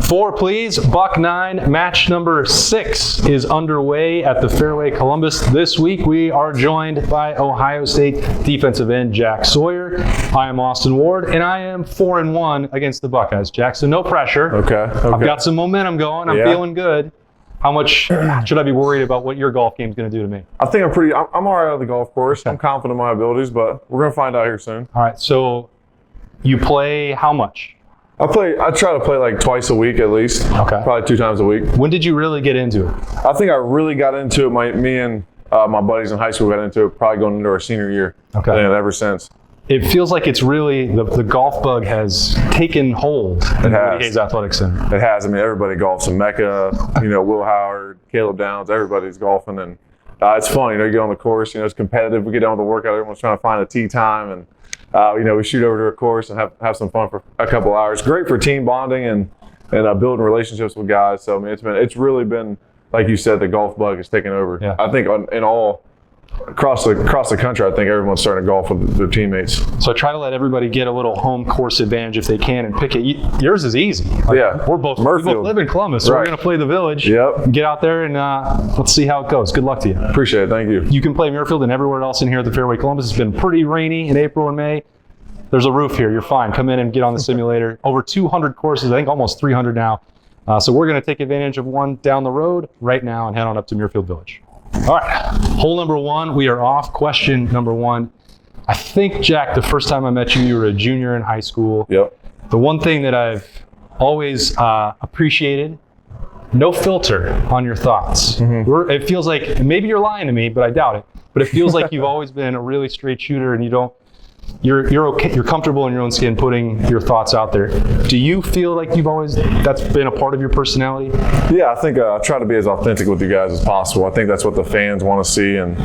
4, please. Buck 9, match number 6 is underway at the Fairway Columbus. This week we are joined by Ohio State defensive end Jack Sawyer. I am Austin Ward, and I am 4-1 against the Buckeyes, Jack. So no pressure. Okay. I've got some momentum going. I'm feeling good. How much should I be worried about what your golf game is going to do to me? I think I'm all right on the golf course. Okay. I'm confident in my abilities, but we're going to find out here soon. All right. So you play how much? I try to play like twice a week at least. Okay. Probably 2 times a week. When did you really get into it? I think I really got into it. Me and my buddies in high school got into it probably going into our senior year. Okay. And ever since. It feels like it's really, the golf bug has taken hold in the Buckeyes Athletic Center. It has. I mean, everybody golfs in Mecca, Will Howard, Caleb Downs, everybody's golfing. And it's fun, you get on the course, it's competitive. We get down with the workout, everyone's trying to find a tee time. And, we shoot over to a course and have some fun for a couple hours. Great for team bonding and building relationships with guys. So, I mean, it's really been, like you said, the golf bug has taken over. Yeah. I think across the country, I think everyone's starting to golf with their teammates. So I try to let everybody get a little home course advantage if they can and pick it. Yours is easy. We both live in Columbus, so we're going to play the Village. Yep. Get out there and let's see how it goes. Good luck to you. Appreciate it. Thank you. You can play Muirfield and everywhere else in here at the Fairway Columbus. It's been pretty rainy in April and May. There's a roof here. You're fine. Come in and get on the simulator. Over 200 courses, I think almost 300 now. So we're going to take advantage of one down the road right now and head on up to Muirfield Village. All right, hole number 1, we are off. Question number 1. I think, Jack, the first time I met you, you were a junior in high school. Yep. The one thing that I've always appreciated, no filter on your thoughts. Mm-hmm. It feels like, maybe you're lying to me, but I doubt it, but it feels like you've always been a really straight shooter and you're okay, you're comfortable in your own skin putting your thoughts out there. Do you feel like that's been a part of your personality? Yeah, I think I try to be as authentic with you guys as possible. I think that's what the fans want to see, and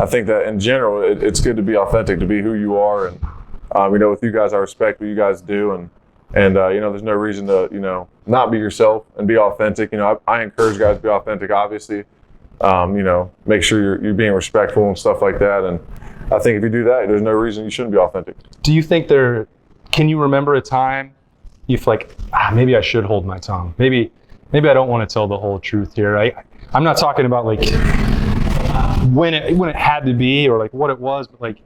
I think that in general it's good to be authentic, to be who you are, and with you guys I respect what you guys do, and there's no reason to not be yourself and be authentic. I encourage guys to be authentic, obviously. Make sure you're being respectful and stuff like that, and I think if you do that, there's no reason you shouldn't be authentic. Do you think can you remember a time you've maybe I should hold my tongue? Maybe I don't want to tell the whole truth here. I'm not talking about when it had to be or what it was, but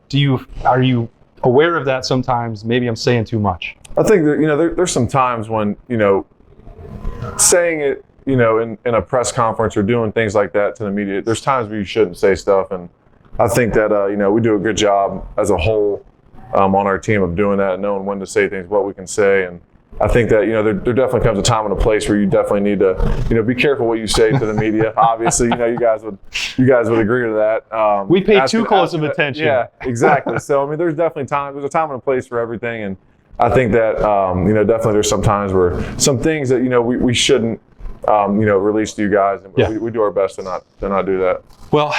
are you aware of that sometimes? Maybe I'm saying too much. I think that, there's some times when, saying it, in a press conference or doing things like that to the media, there's times where you shouldn't say stuff, and I think that, we do a good job as a whole on our team of doing that, knowing when to say things, what we can say. And I think that, there definitely comes a time and a place where you definitely need to, be careful what you say to the media. Obviously, you guys would agree to that. We pay too close of attention. Yeah, exactly. So, there's definitely there's a time and a place for everything. And I think that, definitely there's some times where some things that, we shouldn't, release to you guys. And we do our best to not do that. Well,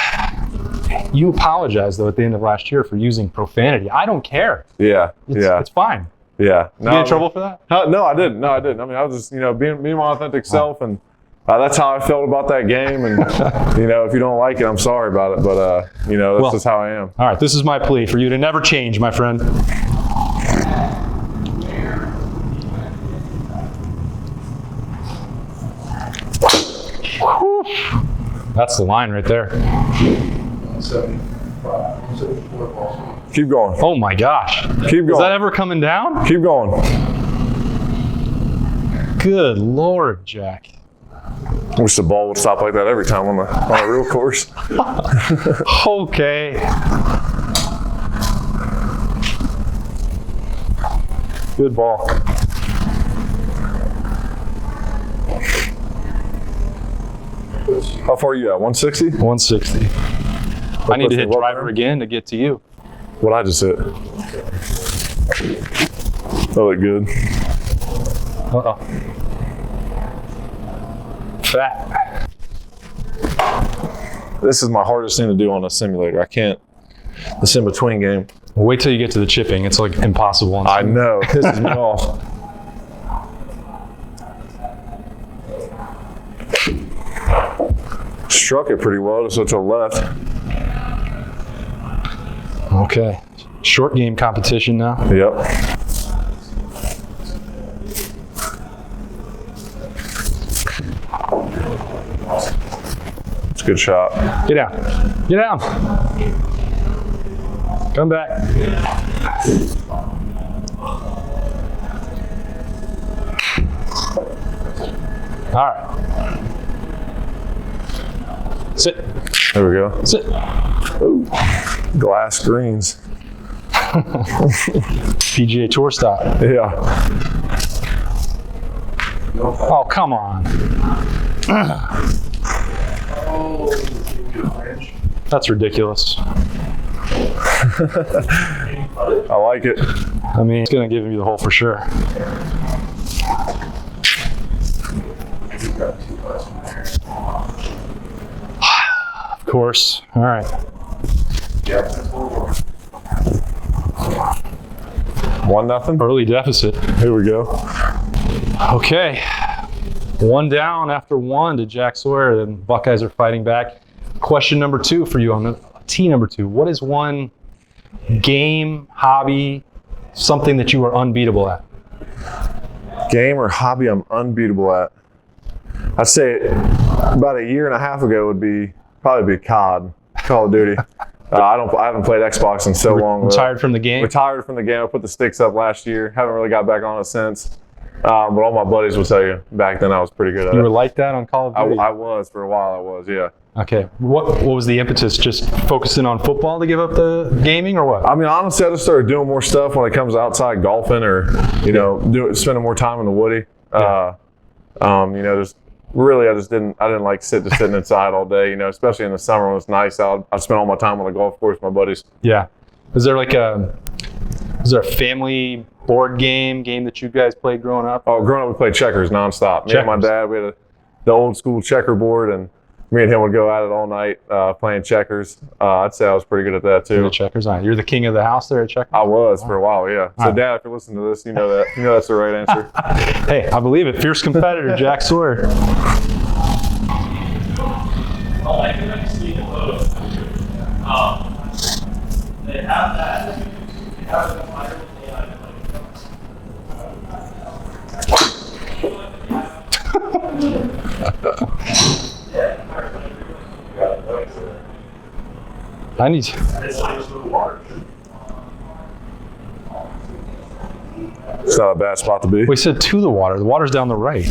you apologized, though, at the end of last year for using profanity. I don't care. Yeah. It's fine. Yeah. You get in trouble for that? No, I didn't. I was just, being my authentic self, and that's how I felt about that game. And, if you don't like it, I'm sorry about it. But, that's just how I am. All right, this is my plea for you to never change, my friend. Whew. That's the line right there. 175. Keep going. Oh my gosh. Keep going. Is that ever coming down? Keep going. Good Lord, Jack. I wish the ball would stop like that every time on a real course. Okay. Good ball. How far are you at? 160? 160. I need to hit driver again to get to you. What I just hit. That looked good. Uh-oh. Fat. This is my hardest thing to do on a simulator. I can't. This in-between game. Well, wait till you get to the chipping. It's impossible. I know. It pisses me off. Struck it pretty well, so to the left. Okay. Short game competition now. Yep. It's a good shot. Get down. Get down. Come back. All right. Sit. There we go. Sit. Ooh. Glass greens. PGA Tour style. Yeah. Oh, come on. That's ridiculous. I like it. I mean, it's going to give you the hole for sure. Of course. All right. 1-0. Early deficit. Here we go. Okay. 1 down after 1 to Jack Sawyer, and Buckeyes are fighting back. Question number 2 for you on the tee number 2. What is one game, hobby, something that you are unbeatable at? Game or hobby I'm unbeatable at? I'd say about a year and a half ago would probably be COD, Call of Duty. I haven't played Xbox in so long. Retired from the game? Retired from the game. I put the sticks up last year. Haven't really got back on it since. But all my buddies will tell you back then I was pretty good at it. You were like that on Call of Duty? I was for a while. I was, yeah. Okay. What was the impetus? Just focusing on football to give up the gaming, or what? I mean, honestly, I just started doing more stuff when it comes outside golfing, or spending more time in the woody. Yeah. Just really, I didn't like sitting inside all day. Especially in the summer when it's nice out. I spent all my time on the golf course with my buddies. Yeah. Is there a family board game that you guys played growing up? Oh, growing up, we played checkers nonstop. Me and my dad, we had the old school checkerboard, and me and him would go at it all night playing checkers. I'd say I was pretty good at that too. The checkers, on. You're the king of the house there at checkers? I was for a while, yeah. So, right. Dad, if you're listening to this, you know that. You know that's the right answer. Hey, I believe it. Fierce competitor, Jack Sawyer. They have that. They have the fire with AI. I need. It's not a bad spot to be. We said to the water. The water's down the right.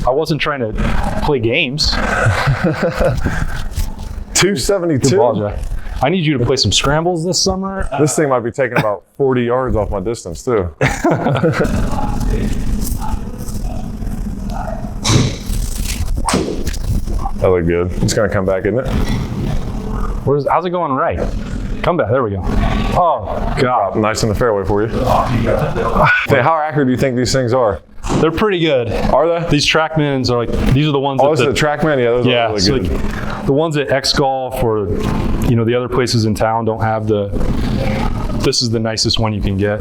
I wasn't trying to play games. 272. Good ball, Jack. I need you to play some scrambles this summer. This thing might be taking about 40 yards off my distance too. That looked good. It's gonna come back, isn't it? How's it going right? Come back. There we go. Oh, God. Nice in the fairway for you. Hey, how accurate do you think these things are? They're pretty good. Are they? These TrackMans are these are the ones. Oh, this is the TrackMan? Yeah, those are really good. Like the ones at X Golf or the other places in town don't have this is the nicest one you can get.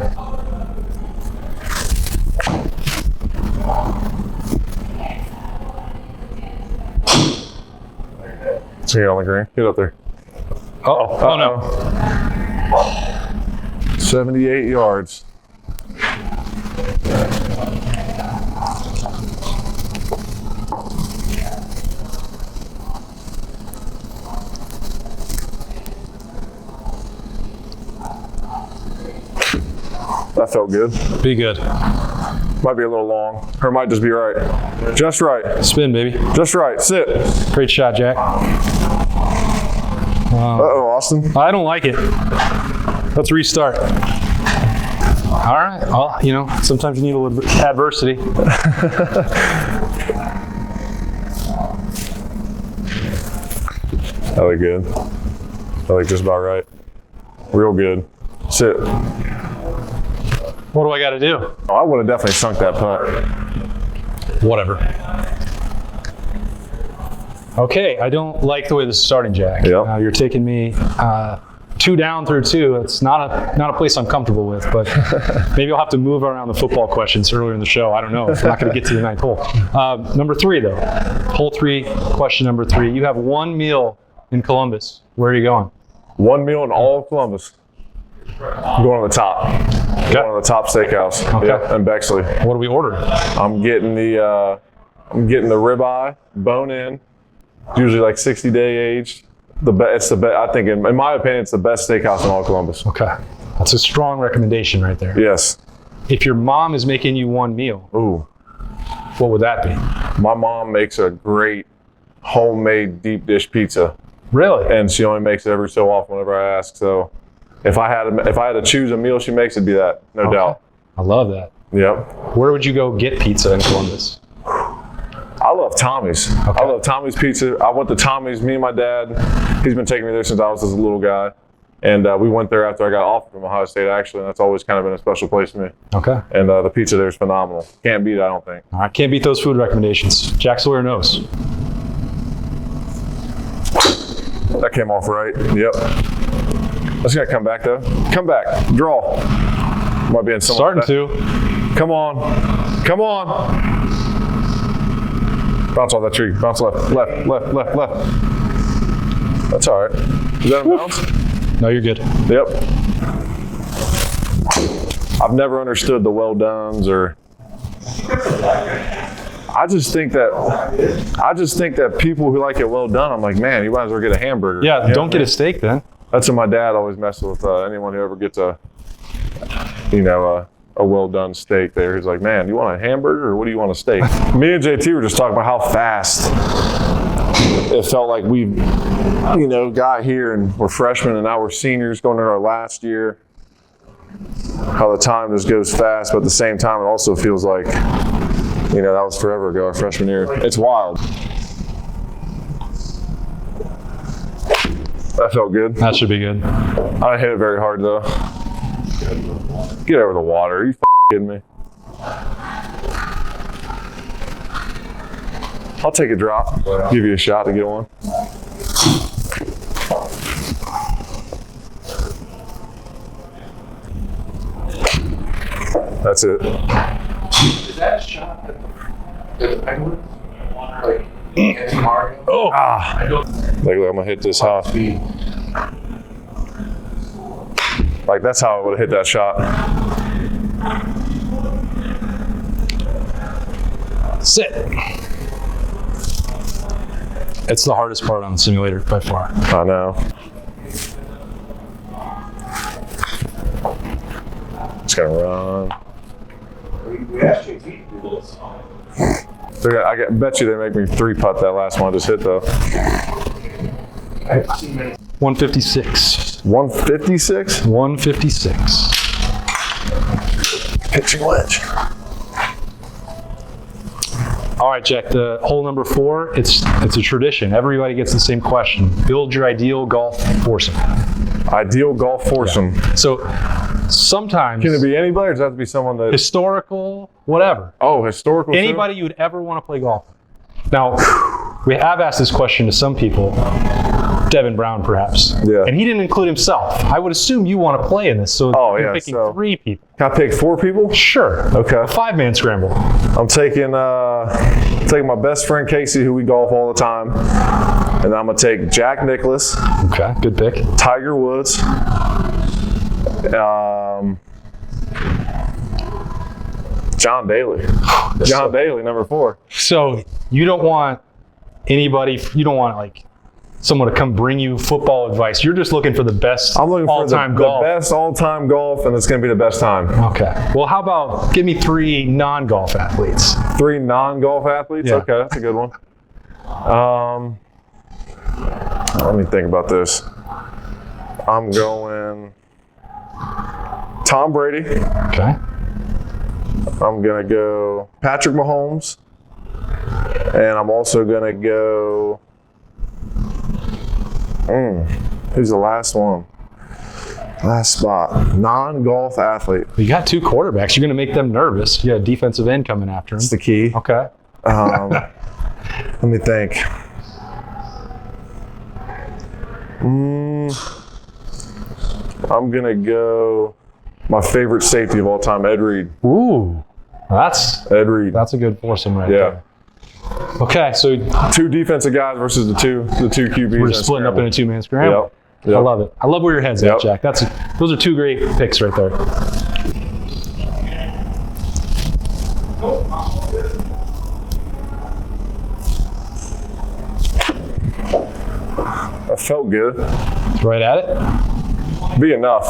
So you're on the green. Get up there. Oh no. 78 yards. That felt good. Be good. Might be a little long, or it might just be right. Just right. Spin, baby. Just right. Sit. Great shot, Jack. Uh-oh, Austin. I don't like it. Let's restart. All right. Well, sometimes you need a little bit of adversity. That looked good. That looked just about right. Real good. Sit. What do I got to do? Oh, I would have definitely sunk that putt. Whatever. Okay, I don't like the way this is starting, Jack. Yep. You're taking me 2 down through 2. It's not a place I'm comfortable with, but maybe I'll have to move around the football questions earlier in the show. I don't know. If we're not going to get to the 9th hole. Number 3, though. Hole 3, question number 3. You have one meal in Columbus. Where are you going? One meal in all of Columbus. I'm going to the top. Okay. Going to the top steakhouse. Okay. Yeah, in Bexley. What are we ordering? I'm getting the I'm getting the ribeye, bone in. Usually like 60-day aged. It's the best. I think, in my opinion, it's the best steakhouse in all Columbus. Okay. That's a strong recommendation right there. Yes. If your mom is making you one meal, Ooh. what would that be? My mom makes a great homemade deep dish pizza, Really? and she only makes it every so often whenever I ask. So if I had to choose a meal she makes, it'd be that, no doubt. I love that. Yep. Where would you go get pizza in Columbus? I love Tommy's. Okay. I love Tommy's Pizza. I went to Tommy's, me and my dad, he's been taking me there since I was a little guy. And we went there after I got offered from Ohio State, actually, and that's always kind of been a special place to me. Okay. And the pizza there is phenomenal. Can't beat it, I don't think. All right, can't beat those food recommendations. Jack Sawyer knows. That came off right. Yep. That's gonna come back though. Come back. Draw. Might be in some. Starting to. Come on. Come on. Bounce off that tree. Bounce left. Left. Left. Left. Left. That's all right. Is that a bounce? No, you're good. Yep. I've never understood the well dones, or I just think that people who like it well done, I'm like, man, you might as well get a hamburger. Yeah, You know don't what get I a steak then. That's what my dad always messes with. Anyone who ever gets a well done steak there, he's like, man, you want a hamburger or what do you want, a steak? Me and JT were just talking about how fast it felt like we, got here and we're freshmen and now we're seniors going into our last year. How the time just goes fast, but at the same time, it also feels like, that was forever ago, our freshman year. It's wild. That felt good. That should be good. I hit it very hard though. Get over the water. Are you kidding me? I'll take a drop. Give you a shot to get one. That's it. Is that a shot at the Penguins? Like, against Mario? Oh! I don't Like, I'm gonna hit this high. Like, that's how I would have hit that shot. Sit. It's the hardest part on the simulator by far. I know. Just gonna run. We asked JT to do this. I bet you they make me 3-putt that last one I just hit though. 156. 156? 156. Pitching wedge. All right, Jack, the hole number 4, it's a tradition. Everybody gets the same question. Build your ideal golf foursome. Ideal golf foursome. Yeah. So sometimes... Can it be anybody or does it have to be someone that... Historical, whatever. Oh, historical Anybody you would ever want to play golf with. Now, we have asked this question to some people. Devin Brown, perhaps. Yeah. And he didn't include himself. I would assume you want to play in this, so you're picking 3 people. Can I pick 4 people? Sure. Okay. A 5-man scramble. I'm taking my best friend Casey, who we golf all the time. And I'm going to take Jack Nicklaus. Okay, good pick. Tiger Woods. John Daly. John Daly, number 4. So you don't want someone to come bring you football advice. You're just looking for the best I'm looking for all-time the golf. best all-time golf, and it's going to be the best time. Okay. Well, how about give me 3 non-golf athletes? 3 non-golf athletes? Yeah. Okay, that's a good one. Let me think about this. I'm going Tom Brady. Okay. I'm going to go Patrick Mahomes. And I'm also going to go... who's the last one? Last spot. Non-golf athlete. You got 2 quarterbacks. You're going to make them nervous. You got a defensive end coming after him. That's the key. Okay. Let me think. I'm going to go my favorite safety of all time, Ed Reed. Ooh. Ed Reed. That's a good foursome right Yeah. there. Okay, so 2 defensive guys versus the two QBs. we're splitting up in a 2-man scramble. Yep. I love it. I love where your head's Yep. at, Jack. Those are 2 great picks right there. felt good. Right at it. Be enough.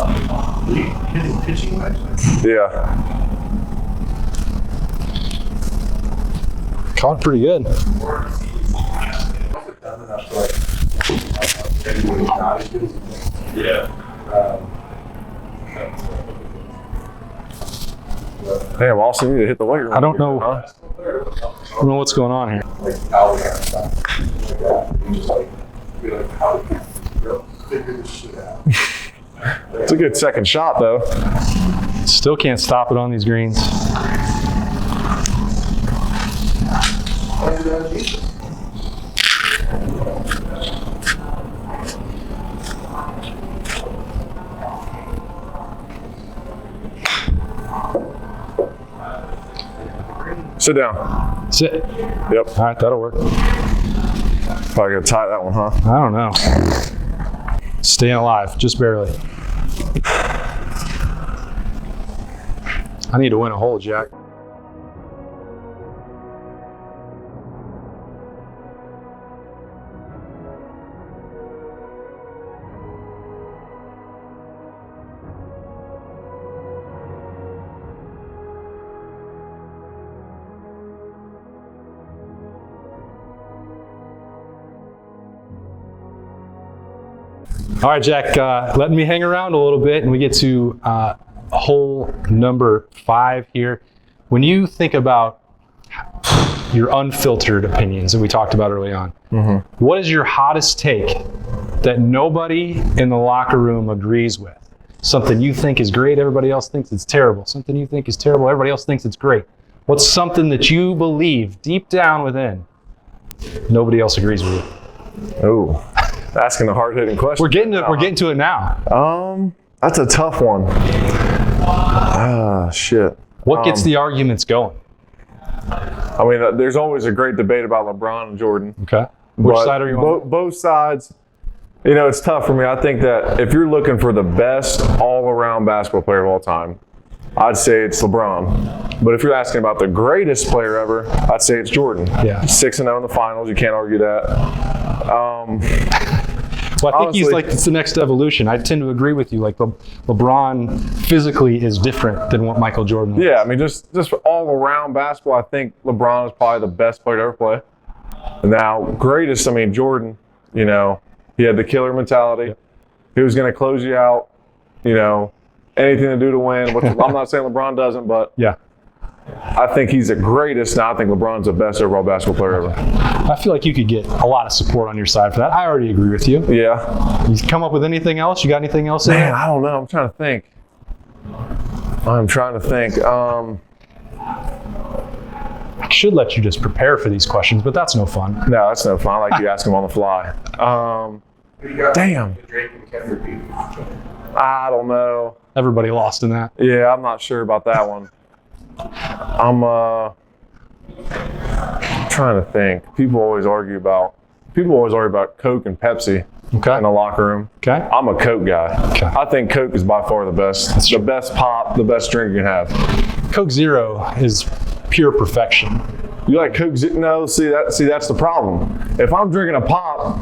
His pitching wedge. Yeah. Caught it pretty good. Yeah. Damn, Austin, you need to hit the weight room. I don't know. Huh? I don't know what's going on here. Like out and stuff. Like that. You just like be like, how do you figure this shit out? It's a good second shot, though. Still can't stop it on these greens. Sit down. Sit. Yep. All right, that'll work. Probably gonna tie that one, huh? I don't know. Staying alive, just barely. I need to win a hole, Jack. All right, Jack, let me hang around a little bit and we get to hole number 5 here. When you think about your unfiltered opinions that we talked about early on, what is your hottest take that nobody in the locker room agrees with? Something you think is great, everybody else thinks it's terrible. Something you think is terrible, everybody else thinks it's great. What's something that you believe deep down within nobody else agrees with you? Oh, asking a hard-hitting question. We're getting to it now. That's a tough one. Shit. What gets the arguments going? I mean, there's always a great debate about LeBron and Jordan. Okay. Which But side are you on? Both sides. You know, it's tough for me. I think that if you're looking for the best all-around basketball player of all time, I'd say it's LeBron. But if you're asking about the greatest player ever, I'd say it's Jordan. Yeah. 6-0 in the finals. You can't argue that. Well, I think he's honestly- like, it's the next evolution. I tend to agree with you. Like LeBron physically is different than what Michael Jordan was. Yeah, I mean, just all around basketball, I think LeBron is probably the best player to ever play. Now, greatest, I mean, Jordan, you know, he had the killer mentality. Yep. He was going to close you out, you know, anything to do to win, which I'm not saying LeBron doesn't, but Yeah. I think he's the greatest. Now, I think LeBron's the best overall basketball player ever. I feel like you could get a lot of support on your side for that. I already agree with you. Yeah. You come up with anything else? You got anything else in Man, there? I don't know. I'm trying to think. I should let you just prepare for these questions, but that's no fun. No, that's no fun. I like you asking them on the fly. Damn. Drake and Kendrick beat. I don't know. Everybody lost in that. Yeah, I'm not sure about that one. I'm trying to think. People always argue about Coke and Pepsi Okay. in the locker room. Okay. I'm a Coke guy. Okay. I think Coke is by far the best. That's the true. best pop, the best drink you can have. Coke Zero is pure perfection. You like Coke? No, see that's the problem. If I'm drinking a pop,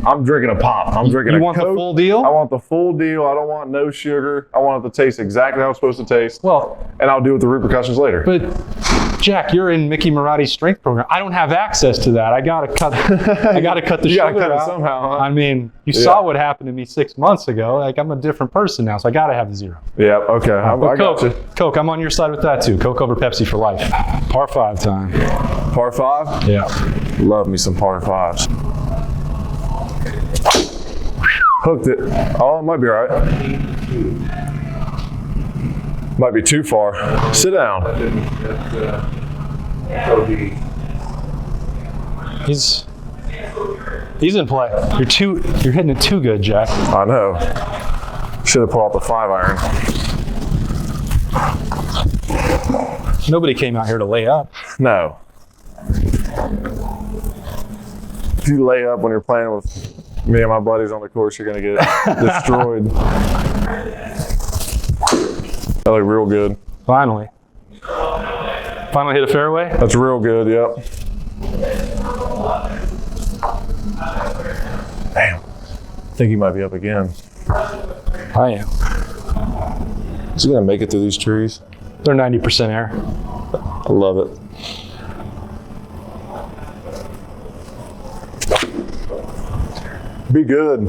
I'm drinking a pop. I'm drinking You a want the Coke. full deal? I want the full deal. I don't want no sugar. I want it to taste exactly how it's supposed to taste. Well, And I'll deal with the repercussions later. but Jack, you're in Mickey Maratti's strength program. I don't have access to that. I gotta cut the You gotta sugar cut it out. somehow, huh? I mean, you saw what happened to me 6 months ago. Like, I'm a different person now, so I gotta have the zero. Yeah, okay. I But got you. Coke, I'm on your side with that too. Coke over Pepsi for life. Par 5 time. Par 5? Yeah. Love me some par 5s. Hooked it. Oh, it might be all right. Might be too far. Sit down. He's in play. You're hitting it too good, Jack. I know. Should have pulled out the 5-iron. Nobody came out here to lay up. No. If you lay up when you're playing with me and my buddies on the course, you're going to get destroyed. That looked real good. Finally hit a fairway. That's real good, yep. Damn. think he might be up again. I am. Is he gonna make it through these trees? They're 90% air. I love it. Be good.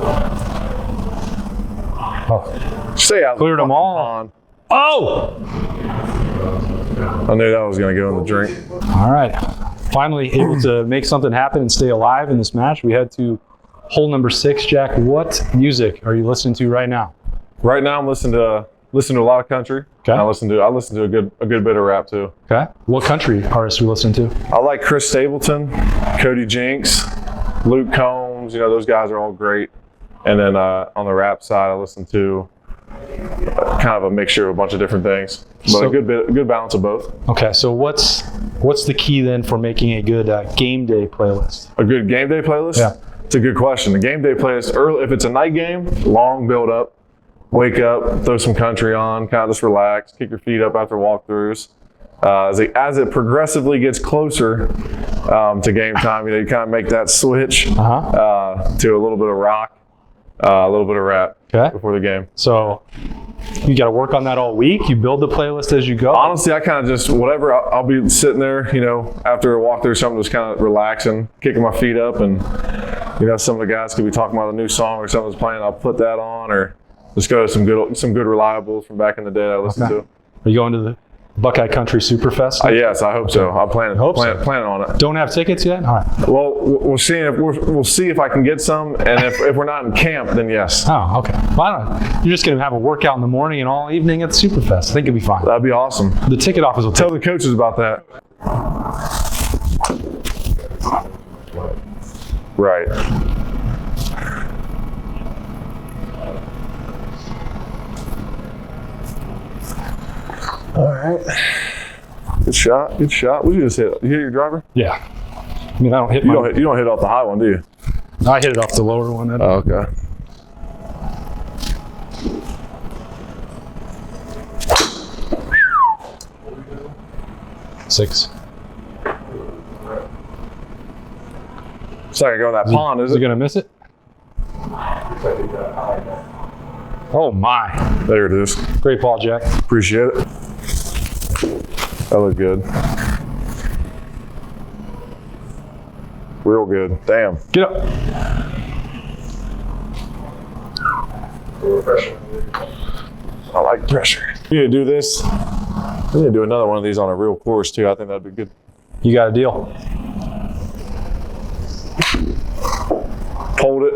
Oh. Stay out. Cleared them all. On. Oh! I knew that was gonna go in the drink. All right. Finally able to make something happen and stay alive in this match. We head to hole number 6. Jack, what music are you listening to right now? Right now, I'm listening to a lot of country. Okay. I listen to a good bit of rap too. Okay. What country artists are we listening to? I like Chris Stapleton, Cody Jinks, Luke Combs. You know, those guys are all great. And then on the rap side, I listen to kind of a mixture of a bunch of different things, but So- a good balance of both. Okay. So what's the key then for making a good game day playlist? A good game day playlist? Yeah. It's a good question. The game day playlist, early, if it's a night game, long build up, wake up, throw some country on, kind of just relax, kick your feet up after walkthroughs. As it progressively gets closer to game time, you kind of make that switch to a little bit of rock, a little bit of rap before the game. So you got to work on that all week. You build the playlist as you go. Honestly, I kind of just whatever. I'll be sitting there, after a walkthrough or something, just kind of relaxing, kicking my feet up, and some of the guys could be talking about a new song or something's playing. I'll put that on, or just go to some good reliables from back in the day that I listened to. Are you going to the Buckeye Country Superfest? Yes, I hope so. I'm planning on it. Don't have tickets yet? All right. Well, we'll see if I can get some, and if we're not in camp, then yes. Oh, okay. Well, I don't know. You're just going to have a workout in the morning and all evening at the Superfest. I think it'll be fine. That'd be awesome. The ticket office will Tell the coaches about that. Right. All right. Good shot. What did you just hit? You hit your driver? Yeah. I mean, I don't hit You don't hit off the high one, do you? I hit it off the lower one. Oh, okay. Six. It's not gonna go in that pond, is Is it? he going to miss it? Oh, my. There it is. Great ball, Jack. Appreciate it. That looked good. Real good. Damn. Get up. I like pressure. We need to do this. We need to do another one of these on a real course too. I think that'd be good. You got a deal. Hold it.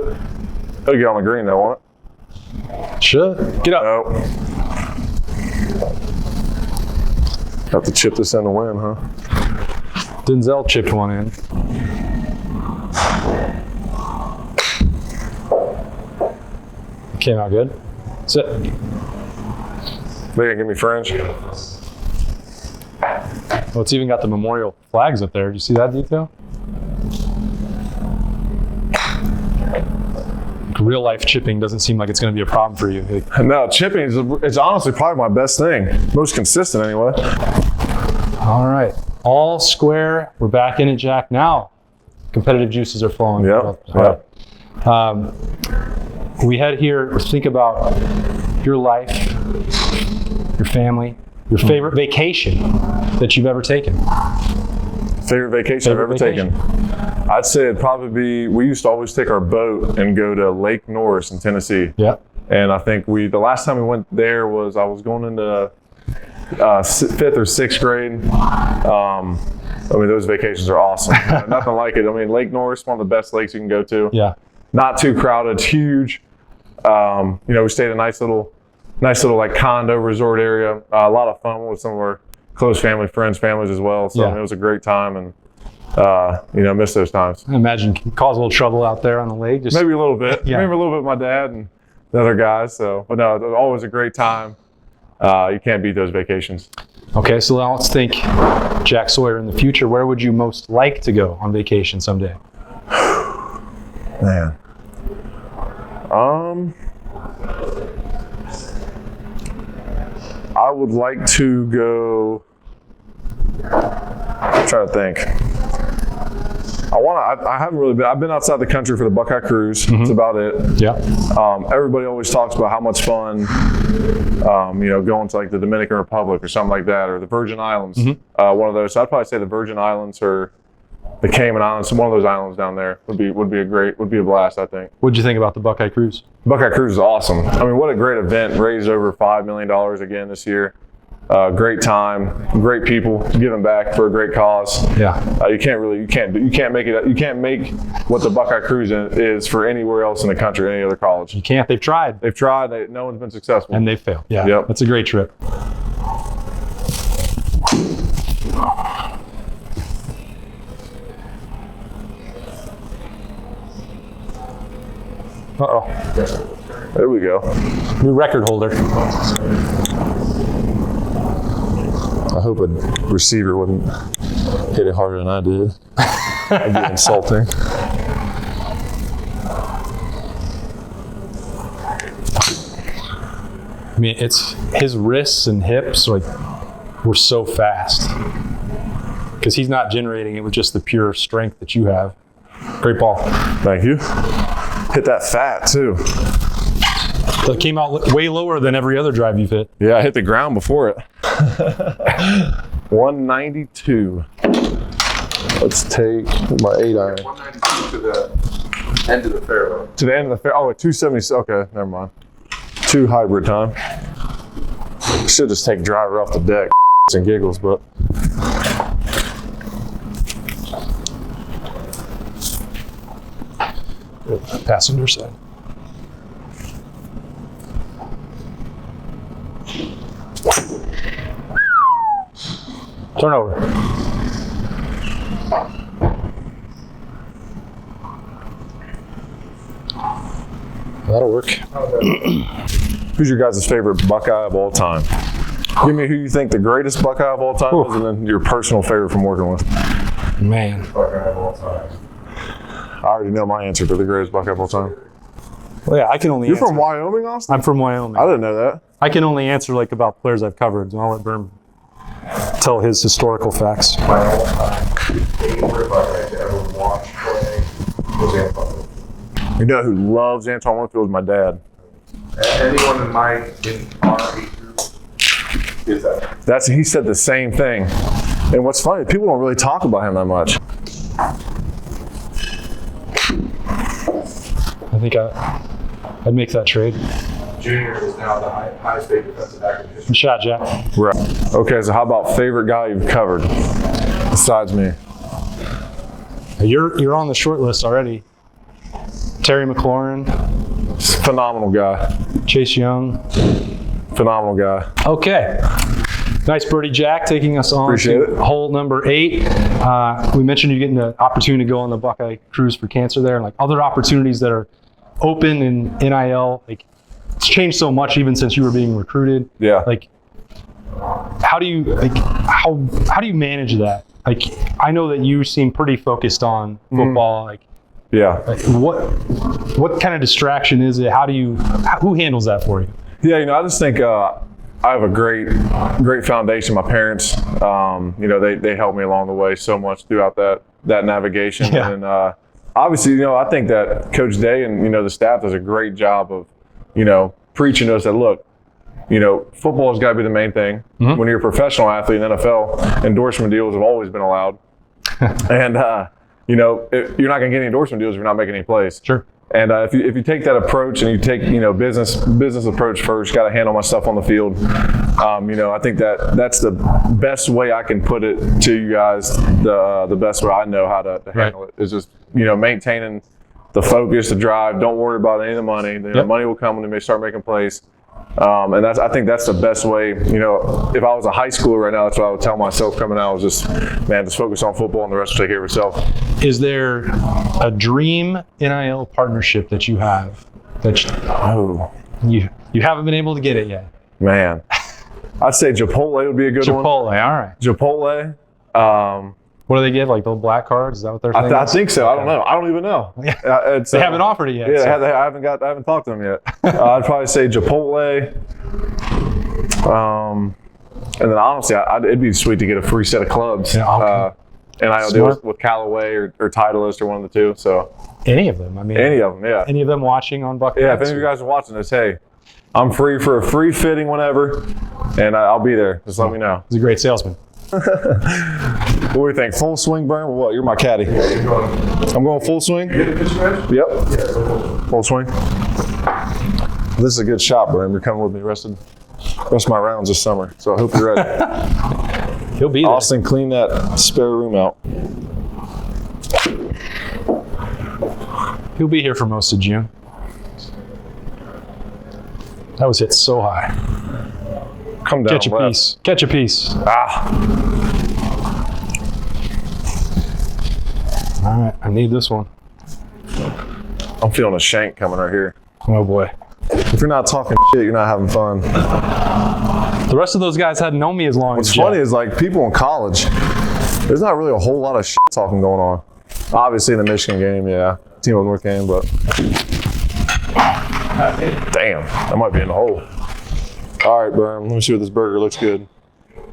It'll get on the green though, won't it? Should. Get up. Nope. Have to chip this in to win, huh? Denzel chipped one in. Came out good. Sit. They gonna give me fringe. Oh, it's even got the memorial flags up there. Do you see that detail? Real life chipping doesn't seem like it's going to be a problem for you. No, chipping is honestly probably my best thing. Most consistent anyway. All right. All square. We're back in it, Jack. Now, competitive juices are flowing. Yep. We head here to think about your life, your family, your favorite vacation that you've ever taken. Favorite vacation I've ever taken? I'd say it'd probably be, we used to always take our boat and go to Lake Norris in Tennessee. Yeah. And I think the last time we went there was, I was going into 5th or 6th grade. I mean, those vacations are awesome. Nothing like it. I mean, Lake Norris, one of the best lakes you can go to. Yeah. Not too crowded, huge. We stayed in a nice little like condo resort area. A lot of fun with some of our close families as well. So Yeah. I mean, it was a great time, and miss those times. I imagine it can cause a little trouble out there on the lake. Just Maybe a little bit. Yeah. Maybe a little bit with my dad and the other guys. So, but no, it was always a great time. You can't beat those vacations. Okay, so now let's think Jack Sawyer in the future. Where would you most like to go on vacation someday? Man. I would like to go. I'm trying to think. I I haven't really been. I've been outside the country for the Buckeye Cruise. That's about it. Yeah. Everybody always talks about how much fun, going to like the Dominican Republic or something like that, or the Virgin Islands. One of those. So I'd probably say the Virgin Islands or the Cayman Islands. One of those islands down there would be a blast, I think. What'd you think about the Buckeye Cruise? Buckeye Cruise is awesome. I mean, what a great event. Raised over $5 million again this year. Great time, great people, giving back for a great cause. Yeah. You can't make what the Buckeye Cruise is for anywhere else in the country, any other college. You can't. They've tried. No one's been successful. And they failed. Yeah. Yep. That's a great trip. Uh-oh. There we go. New record holder. I hope a receiver wouldn't hit it harder than I did. That'd be insulting. I mean, it's his wrists and hips were so fast because he's not generating it with just the pure strength that you have. Great ball. Thank you. Hit that fat too. That came out way lower than every other drive you've hit. Yeah, I hit the ground before it. 192. Let's take my 8-iron. 192 to the end of the fairway. To the end of the fairway. Oh, 270. Okay, never mind. 2 hybrid time. Should just take driver off the deck and giggles, but. Passenger side. Turn over. That'll work. Who's your guys' favorite Buckeye of all time? Give me who you think the greatest Buckeye of all time is, and then your personal favorite from working with. Man. Buckeye of all time. I already know my answer to the greatest Buckeye of all time. Well, yeah, I can only You're answer. from Wyoming, Austin? I'm from Wyoming. I didn't know that. I can only answer about players I've covered, and I'll let Berm tell his historical facts. My all-time favorite Buckeye to ever watch play was Antoine. You know who loves Antoine Muirfield is my dad. Anyone in our age group is that. He said the same thing. And what's funny, people don't really talk about him that much. I think I'd make that trade. Junior is now the highest paid defensive back in history. Good shot, Jack. Right. Okay, so how about favorite guy you've covered besides me? You're on the short list already. Terry McLaurin, Phenomenal guy. Chase Young. Phenomenal guy. Okay. Nice birdie, Jack, taking us on Appreciate to it. hole number 8. We mentioned you getting the opportunity to go on the Buckeye Cruise for Cancer there, and like other opportunities that are open in NIL. Like it's changed so much even since you were being recruited. Yeah. Like how do you manage that? Like I know that you seem pretty focused on football. Like what kind of distraction is it? Who handles that for you? Yeah, I just think I have a great foundation. My parents, they helped me along the way so much throughout that navigation. Yeah. And obviously, I think that Coach Day and, the staff does a great job of, preaching to us that, look, football has got to be the main thing. Mm-hmm. When you're a professional athlete in NFL, endorsement deals have always been allowed. And, you're not going to get any endorsement deals if you're not making any plays. Sure. And if you take that approach and you take business approach first, got to handle my stuff on the field. I think that's the best way I can put it to you guys. The best way I know how to handle it is just maintaining the focus, the drive. Don't worry about any of the money. The money will come when they start making plays. And I think that's the best way. If I was a high schooler right now, that's what I would tell myself coming out. Was just focus on football and the rest will take care of itself. Is there a dream NIL partnership that you have that you haven't been able to get it yet? Man, I'd say Chipotle would be a good one. Chipotle, all right. Chipotle. What do they give? Like the black cards? Is that what they're saying? I think so. Okay. I don't know. I don't even know. Yeah. They haven't offered it yet. Yeah, so. I haven't talked to them yet. I'd probably say Chipotle. And then honestly, it'd be sweet to get a free set of clubs. Yeah, okay. NIL deals with Callaway or Titleist or one of the two. So Any of them. I mean, any of them, yeah. Any of them watching on Buckeyes? Yeah, if any of you guys are watching this, hey, I'm free for a free fitting whenever, and I'll be there. Just let me know. He's a great salesman. What do you think? Full swing, Burn? Or what? You're my caddy. I'm going full swing? Yep. Full swing. This is a good shot, Burn. You're coming with me the rest of my rounds this summer, so I hope you're ready. He'll be there. Austin, clean that spare room out. He'll be here for most of June. That was hit so high. Come down. Catch a left. piece. Catch a piece. Ah. All right, I need this one. I'm feeling a shank coming right here. Oh boy. If you're not talking shit, you're not having fun. The rest of those guys hadn't known me as long What's as funny Jack. is like people in college, there's not really a whole lot of shit talking going on. Obviously in the Michigan game, yeah. Team of North game, but damn, that might be in the hole. All right, Burn, let me see what this burger looks good.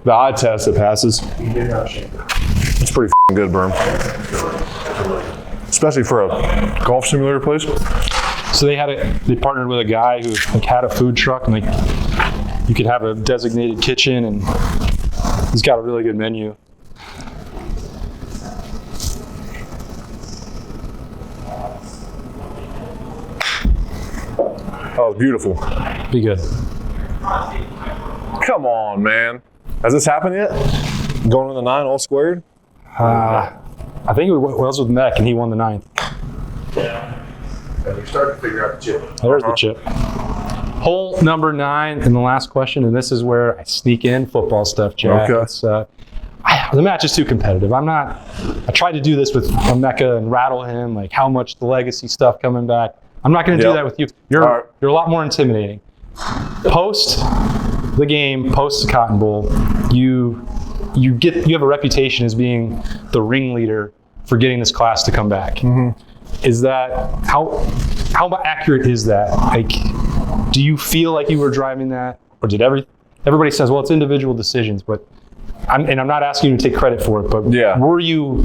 The eye test, it passes. It's pretty good, Burn. Especially for a golf simulator place. So they partnered with a guy who like had a food truck, and you could have a designated kitchen, and he's got a really good menu. Oh, beautiful. Be good. Come on, man. Has this happened yet? Going to the 9 all squared? I think it was with Mech, and he won the 9th. And we start to figure out the chip. There's the chip. Hole number 9 in the last question, and this is where I sneak in football stuff, Jack. Okay. It's, the match is too competitive. I tried to do this with Mecca and rattle him, like how much the legacy stuff coming back. I'm not going to do that with you. You're a lot more intimidating. Post the game, post the Cotton Bowl, you have a reputation as being the ringleader for getting this class to come back. Mm-hmm. Is that how accurate is that? Like, do you feel like you were driving that, or did everybody says, well, it's individual decisions, but I'm not asking you to take credit for it, but were you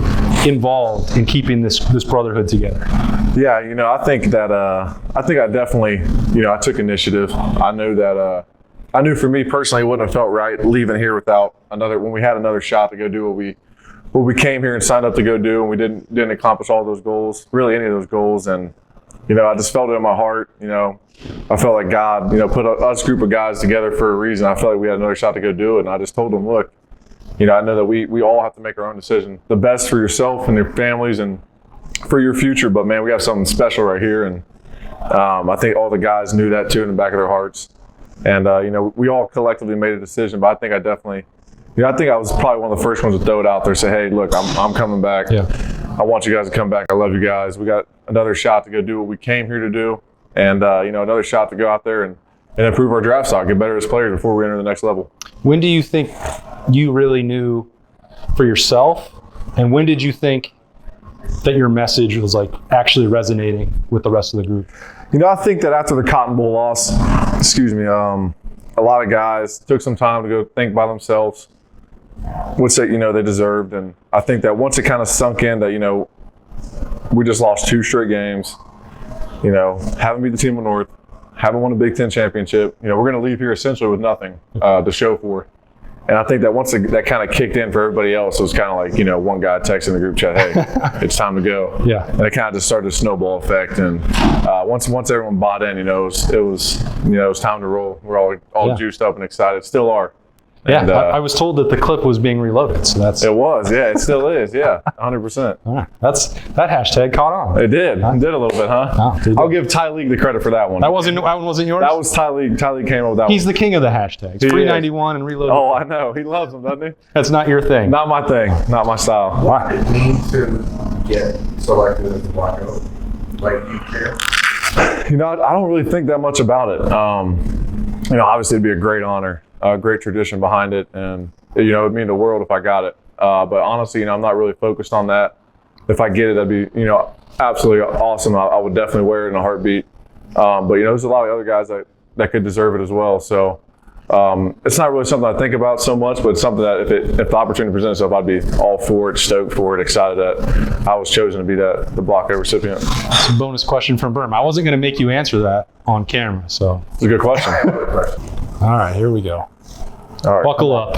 involved in keeping this brotherhood together? Yeah, I think I definitely, I took initiative. I knew that, I knew for me personally, it wouldn't have felt right leaving here without when we had another shot to go do what we came here and signed up to go do, and we didn't accomplish all those goals, really any of those goals. And, I just felt it in my heart, I felt like God, put us group of guys together for a reason. I felt like we had another shot to go do it. And I just told them, look, I know that we all have to make our own decision. The best for yourself and your families and for your future, but man, we have something special right here. And I think all the guys knew that too in the back of their hearts. And, we all collectively made a decision, but I think I definitely, I think I was probably one of the first ones to throw it out there, say, hey, look, I'm coming back. Yeah. I want you guys to come back. I love you guys. We got another shot to go do what we came here to do. And, another shot to go out there and improve our draft stock, get better as players before we enter the next level. When do you think you really knew for yourself? And when did you think that your message was like actually resonating with the rest of the group? I think that after the Cotton Bowl loss, a lot of guys took some time to go think by themselves, which they deserved. And I think that once it kind of sunk in that, we just lost 2 straight games, haven't beat the team of North, haven't won a Big Ten championship, we're going to leave here essentially with nothing to show for it. And I think that once that kind of kicked in for everybody else, it was kind of like, one guy texting the group chat, hey, it's time to go. Yeah. And it kind of just started a snowball effect. And once everyone bought in, it was time to roll. We're all juiced up and excited, still are. Yeah, And, I was told that the clip was being reloaded, so that's... It was, yeah, it still is, yeah, 100%. All right. That hashtag caught on. It did a little bit, huh? Oh, I'll give Ty League the credit for that one. That one wasn't yours? That was Ty League. Ty League came up with that He's one. the king of the hashtags. He 391 and reloaded. Oh, I know. He loves them, doesn't he? That's not your thing. Not my thing. Not my style. Why? It means to get selected as a black oak. Like, you care. I don't really think that much about it. Obviously it'd be a great honor, a great tradition behind it, and it'd mean the world if I got it. But honestly, I'm not really focused on that. If I get it, that'd be, absolutely awesome. I would definitely wear it in a heartbeat. But there's a lot of other guys that could deserve it as well. So, It's not really something I think about so much, but it's something that if the opportunity presents itself, I'd be all for it, stoked for it, excited that I was chosen to be the block A recipient. It's a bonus question from Berm. I wasn't going to make you answer that on camera, so. It's a good question. All right, here we go. All right. Buckle up.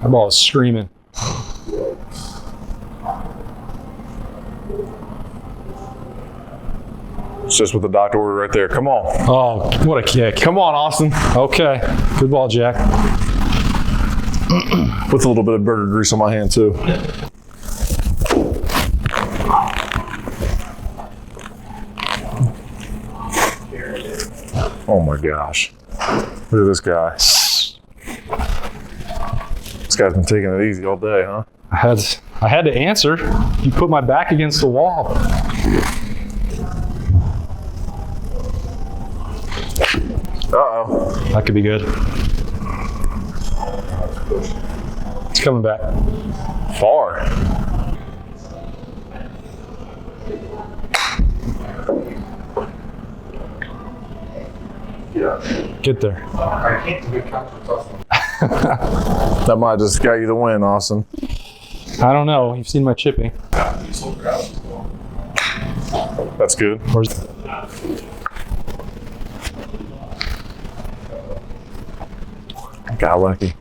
That ball is screaming. It's just what the doctor ordered right there. Come on. Oh, what a kick. Come on, Austin. Okay, good ball, Jack. Puts a little bit of burger grease on my hand, too. Oh, my gosh. Look at this guy. This guy's been taking it easy all day, huh? I had to answer. You put my back against the wall. Uh-oh. That could be good. It's coming back. Far. Get there. I can't do good counter tough. That might just got you the win, Austin. I don't know. You've seen my chipping. That's good. Where's Got lucky.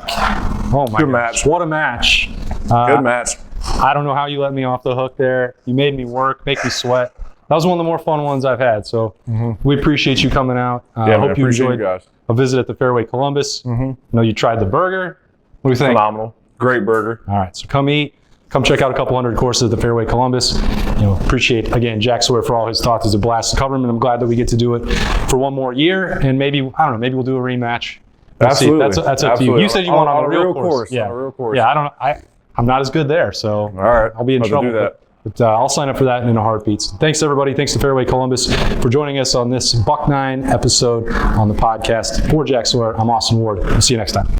Oh my Good gosh. match. What a match. Good match. I don't know how you let me off the hook there. You made me work, make me sweat. That was one of the more fun ones I've had. So we appreciate you coming out. Yeah, I hope you appreciate enjoyed you guys. a visit at the Fairway Columbus. I know you tried the burger. What do you think? Phenomenal. Great burger. All right, so come eat. Come check out a couple hundred courses at the Fairway Columbus. Appreciate, again, Jack Sawyer for all his thoughts. It's a blast to cover him, and I'm glad that we get to do it for one more year. And maybe, I don't know, maybe we'll do a rematch. We'll see. Absolutely. That's up to you. You said you want on a real course. Yeah. On a real course. Yeah, I'm not as good there, so All right. I'll be in I'll trouble. do that. But I'll sign up for that in a heartbeat. So thanks, everybody. Thanks to Fairway Columbus for joining us on this Buck 9 episode on the podcast. For Jack Sawyer, I'm Austin Ward. We'll see you next time.